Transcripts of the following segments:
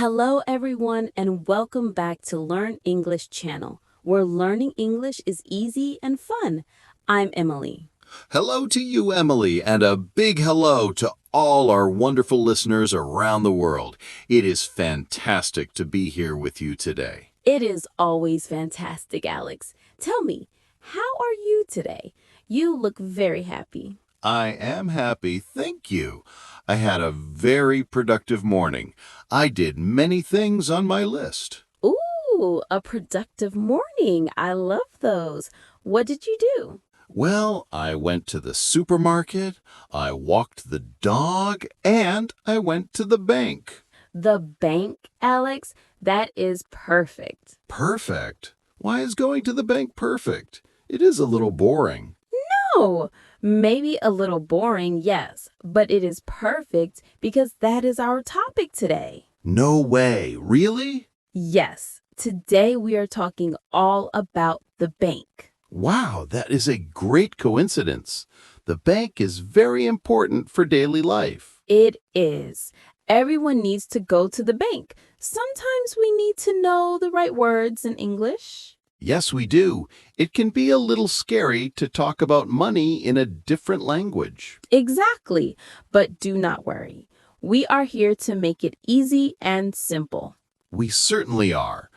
Hello, everyone, and welcome back to Learn English channel, where learning English is easy and fun. I'm Emily. Hello to you, Emily, and a big hello to all our wonderful listeners around the world. It is fantastic to be here with you today. It is always fantastic, Alex. Tell me, how are you today? You look very happy. I am happy, thank you. I had a very productive morning. I did many things on my list. Ooh, a productive morning. I love those. What did you do? Well, I went to the supermarket, I walked the dog, and I went to the bank. The bank, Alex? That is perfect. Perfect? Why is going to the bank perfect? It is a little boring. No, maybe a little boring, yes, but it is perfect because that is our topic today. No way, really? Yes, today we are talking all about the bank. Wow, that is a great coincidence. The bank is very important for daily life. It is. Everyone needs to go to the bank. Sometimes we need to know the right words in English. Yes, we do. It can be a little scary to talk about money in a different language. Exactly, but do not worry. We are here to make it easy and simple. We certainly are.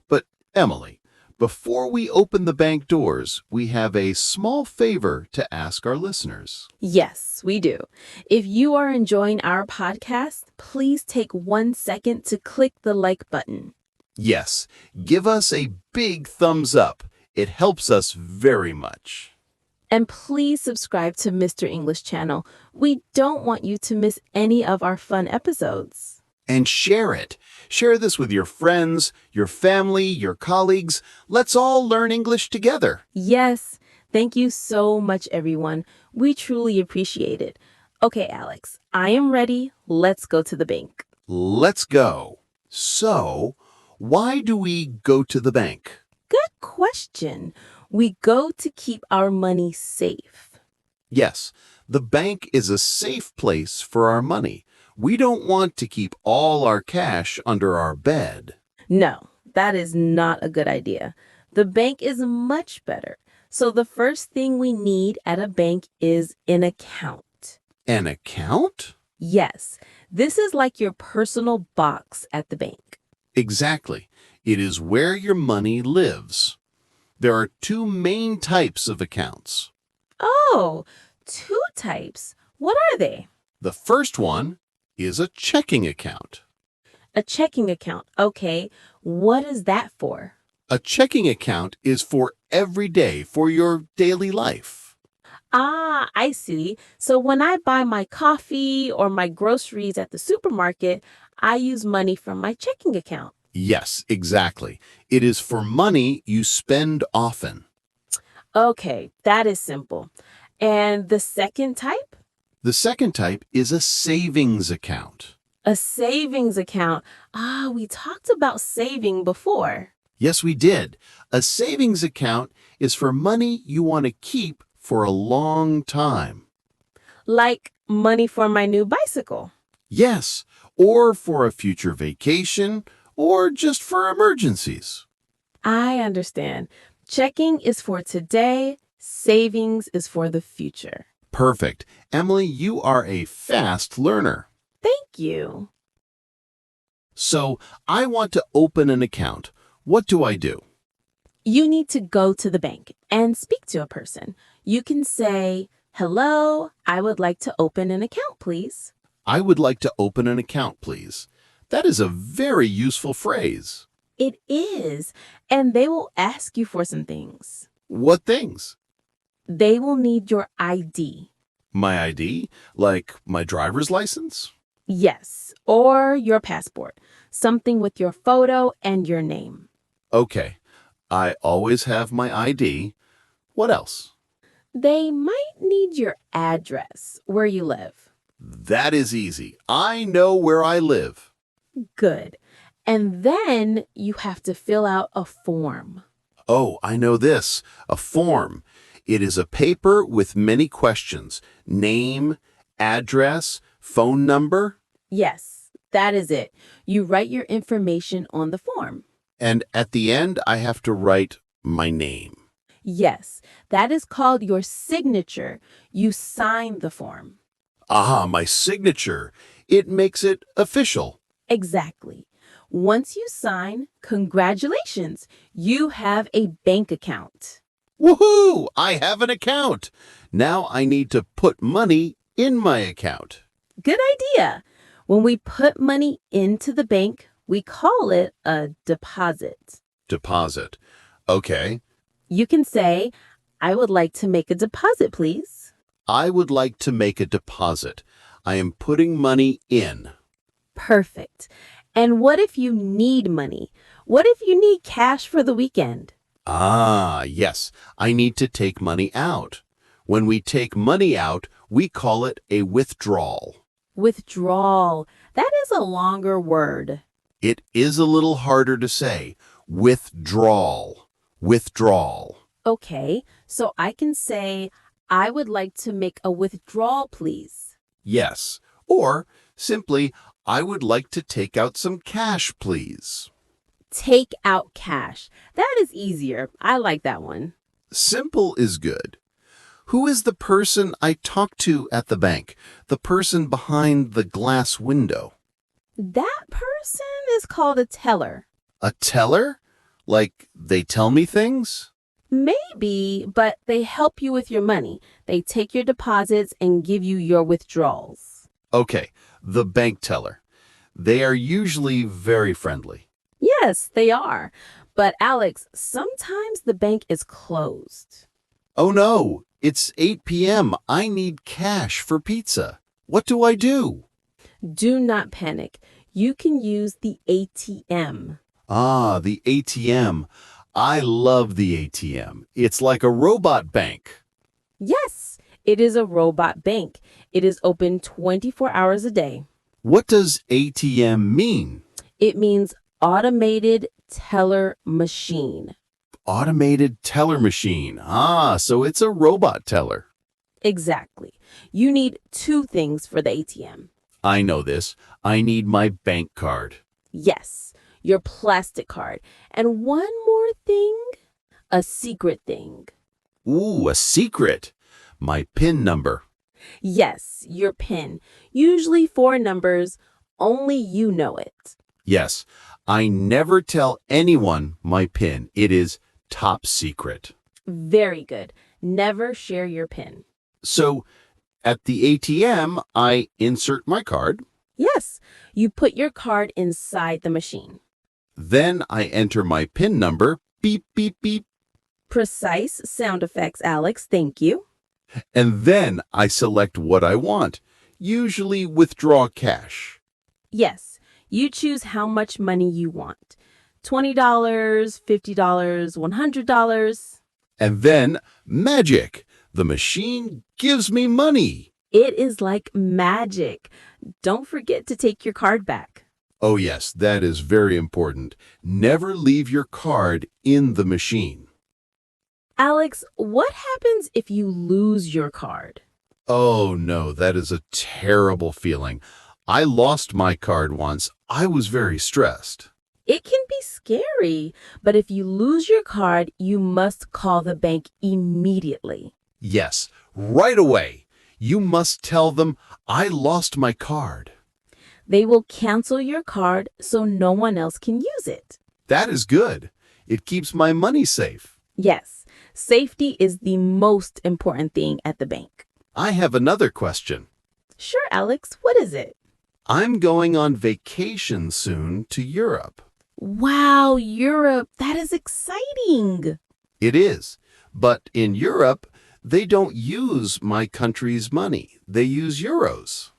But, Emily, before we open the bank doors, we have a small favor to ask our listeners. Yes, we do. If you are enjoying our podcast, please take 1 second to click the like button. Yes, give us a big thumbs up. It helps us very much. And please subscribe to Mr. English channel. We don't want you to miss any of our fun episodes. And share it. Share this with your friends, your family, your colleagues. Let's all learn English together. Yes, thank you so much, everyone. We truly appreciate it. Okay, Alex, I am ready. Let's go to the bank. Let's go. So, why do we go to the bank? Good question. We go to keep our money safe. Yes, the bank is a safe place for our money. We don't want to keep all our cash under our bed. No, that is not a good idea. The bank is much better. So the first thing we need at a bank is an account. An account? Yes, this is like your personal box at the bank. Exactly. It is where your money lives. There are two main types of accounts. Oh, 2 types. What are they? The first one is a checking account. A checking account. Okay, what is that for? A checking account is for every day, for your daily life. Ah, I see. So when I buy my coffee or my groceries at the supermarket, I use money from my checking account. Yes, exactly. It is for money you spend often. Okay, that is simple. And the second type? The second type is a savings account. A savings account. Ah, we talked about saving before. Yes, we did. A savings account is for money you want to keep for a long time. Like money for my new bicycle. Yes, or for a future vacation, or just for emergencies. I understand. Checking is for today, savings is for the future. Perfect. Emily, you are a fast learner. Thank you. So, I want to open an account. What do I do? You need to go to the bank and speak to a person. You can say, "Hello, I would like to open an account, please." I would like to open an account, please. That is a very useful phrase. It is, and they will ask you for some things. What things? They will need your ID. My ID? Like my driver's license? Yes, or your passport. Something with your photo and your name. Okay. I always have my ID. What else? They might need your address, where you live. That is easy. I know where I live. Good. And then you have to fill out a form. Oh, I know this. A form. It is a paper with many questions. Name, address, phone number. Yes, That is it. You write your information on the form. And at the end, I have to write my name. Yes, that is called your signature. You sign the form. Ah, my signature. It makes it official. Exactly. Once you sign, congratulations, you have a bank account. Woohoo! I have an account. Now I need to put money in my account. Good idea. When we put money into the bank, we call it a deposit. Deposit. Okay. You can say, I would like to make a deposit, please. I would like to make a deposit. I am putting money in. Perfect. And what if you need money? What if you need cash for the weekend? Ah, yes. I need to take money out. When we take money out, we call it a withdrawal. Withdrawal. That is a longer word. It is a little harder to say. Withdrawal. Withdrawal. Okay, so I can say, I would like to make a withdrawal, please. Yes. Or simply, I would like to take out some cash, please. Take out cash. That is easier. I like that one. Simple is good. Who is the person I talk to at the bank? The person behind the glass window. That person is called a teller. A teller? Like they tell me things? Maybe, but they help you with your money. They take your deposits and give you your withdrawals. Okay, the bank teller. They are usually very friendly. Yes, they are. But Alex, sometimes the bank is closed. Oh no, it's 8 p.m. I need cash for pizza. What do I do? Do not panic. You can use the ATM. Ah, the ATM. I love the ATM. It's like a robot bank. Yes, it is a robot bank. It is open 24 hours a day. What does ATM mean? It means automated teller machine. Automated teller machine. Ah, so it's a robot teller. Exactly. You need two things for the ATM. I know this. I need my bank card. Yes, your plastic card. And one more thing, a secret thing. Ooh, a secret. My PIN number. Yes, your PIN. Usually 4 numbers. Only you know it. Yes, I never tell anyone my PIN. It is top secret. Very good. Never share your PIN. So, at the ATM, I insert my card. Yes, you put your card inside the machine. Then I enter my PIN number. Beep, beep, beep. Precise sound effects, Alex. Thank you. And then I select what I want. Usually withdraw cash. Yes, you choose how much money you want. $20, $50, $100. And then, magic! The machine gives me money. It is like magic. Don't forget to take your card back. Oh yes, that is very important. Never leave your card in the machine. Alex, what happens if you lose your card? Oh no, that is a terrible feeling. I lost my card once. I was very stressed. It can be scary, but if you lose your card, you must call the bank immediately. Yes, right away. You must tell them, I lost my card. They will cancel your card so no one else can use it. That is good. It keeps my money safe. Yes, safety is the most important thing at the bank. I have another question. Sure, Alex, what is it? I'm going on vacation soon to Europe. Wow, Europe, that is exciting. It is. But in Europe, they don't use my country's money. They use euros.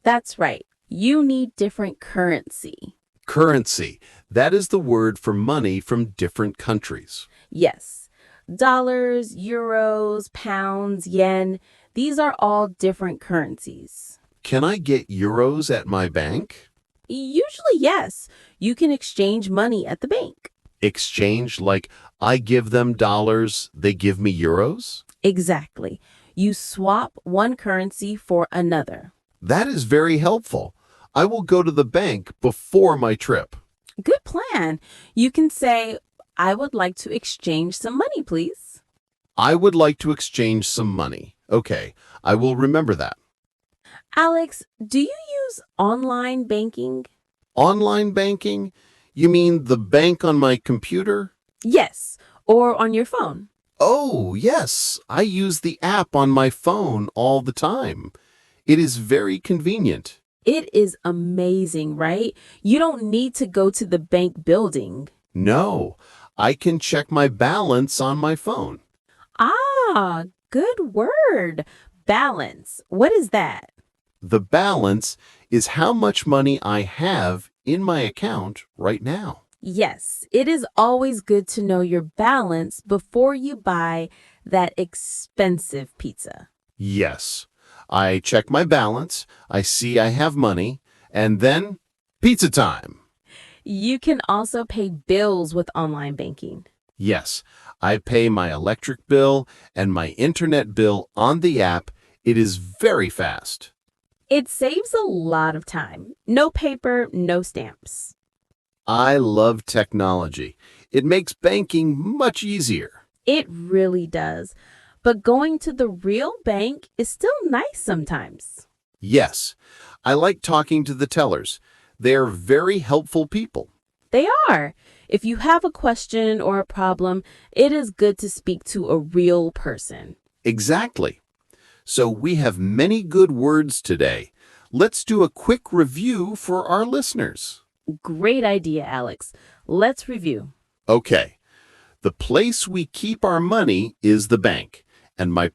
That's right. You need different currency. Currency. That is the word for money from different countries. Yes. Dollars, euros, pounds, yen, these are all different currencies. Can I get euros at my bank? Usually, yes. You can exchange money at the bank. Exchange like I give them dollars, they give me euros? Exactly. You swap one currency for another. That is very helpful. I will go to the bank before my trip. Good plan. You can say, I would like to exchange some money, please. I would like to exchange some money. Okay, I will remember that. Alex, do you use online banking? Online banking? You mean the bank on my computer? Yes, or on your phone. Oh, yes. I use the app on my phone all the time. It is very convenient. It is amazing, right? You don't need to go to the bank building. No, I can check my balance on my phone. Ah, good word. Balance. What is that? The balance is how much money I have in my account right now. Yes, it is always good to know your balance before you buy that expensive pizza. Yes, I check my balance, I see I have money, and then pizza time. You can also pay bills with online banking. Yes, I pay my electric bill and my internet bill on the app. It is very fast. It saves a lot of time. No paper, no stamps. I love technology. It makes banking much easier. It really does. But going to the real bank is still nice sometimes. Yes, I like talking to the tellers. They're very helpful people. They are. If you have a question or a problem, it is good to speak to a real person. Exactly. So we have many good words today. Let's do a quick review for our listeners. Great idea, Alex. Let's review. Okay. The place we keep our money is the bank, and my